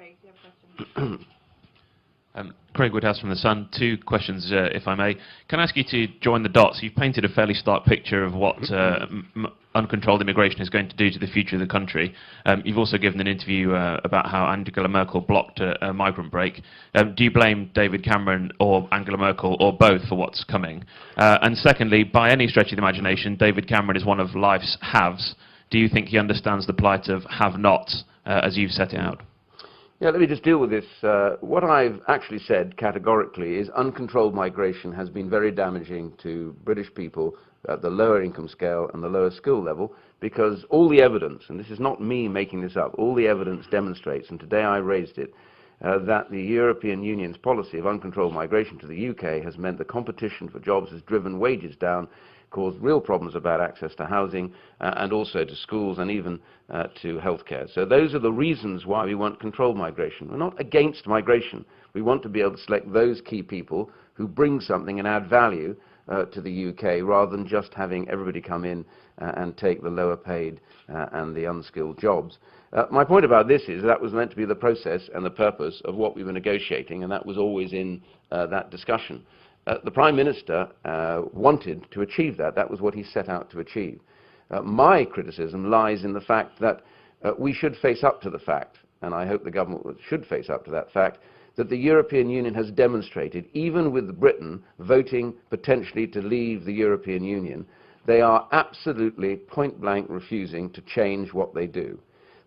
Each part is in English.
Craig, do you have a question? Craig Woodhouse from The Sun. Two questions, if I may. Can I ask you to join the dots? You've painted a fairly stark picture of what uncontrolled immigration is going to do to the future of the country. You've also given an interview about how Angela Merkel blocked a migrant break. Do you blame David Cameron or Angela Merkel or both for what's coming? And secondly, by any stretch of the imagination, David Cameron is one of life's haves. Do you think he understands the plight of have-nots as you've set it out? Yeah, let me just deal with this. What I've actually said categorically is uncontrolled migration has been very damaging to British people at the lower income scale and the lower skill level, because all the evidence, and this is not me making this up, all the evidence demonstrates, and today I raised it, that the European Union's policy of uncontrolled migration to the UK has meant the competition for jobs has driven wages down, caused real problems about access to housing and also to schools and even to healthcare. So those are the reasons why we want controlled migration. We're not against migration. We want to be able to select those key people who bring something and add value to the UK, rather than just having everybody come in and take the lower paid and the unskilled jobs. My point about this is that was meant to be the process and the purpose of what we were negotiating, and that was always in that discussion. The Prime Minister wanted to achieve that. That was what he set out to achieve. My criticism lies in the fact that we should face up to the fact, and I hope the government should face up to that fact, that the European Union has demonstrated, even with Britain voting potentially to leave the European Union, they are absolutely point-blank refusing to change what they do.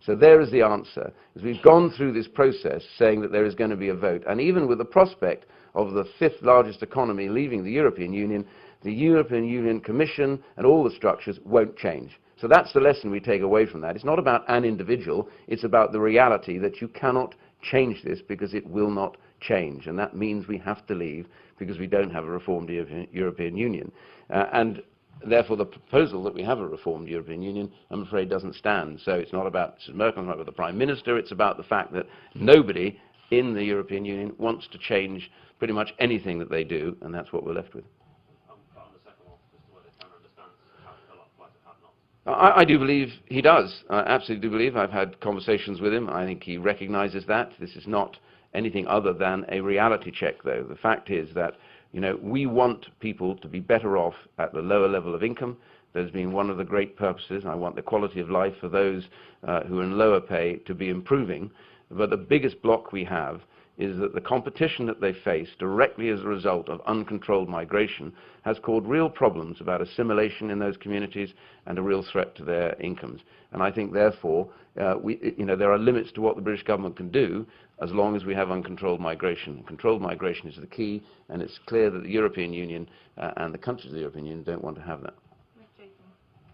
So there is the answer. As we've gone through this process saying that there is going to be a vote, and even with the prospect of the fifth largest economy leaving the European Union Commission and all the structures won't change. So that's the lesson we take away from that. It's not about an individual, it's about the reality that you cannot change this because it will not change. And that means we have to leave because we don't have a reformed European Union. And therefore the proposal that we have a reformed European Union, I'm afraid, doesn't stand. So it's not about Mrs. Merkel, it's not about the Prime Minister, it's about the fact that nobody in the European Union wants to change pretty much anything that they do, and that's what we're left with. I do believe he does. I absolutely do believe. I've had conversations with him. I think he recognizes that. This is not anything other than a reality check, though. The fact is that, you know, we want people to be better off at the lower level of income. There's been one of the great purposes. I want the quality of life for those who are in lower pay to be improving. But the biggest block we have is that the competition that they face directly as a result of uncontrolled migration has caused real problems about assimilation in those communities and a real threat to their incomes. And I think, therefore, there are limits to what the British government can do as long as we have uncontrolled migration. Controlled migration is the key, and it's clear that the European Union and the countries of the European Union don't want to have that.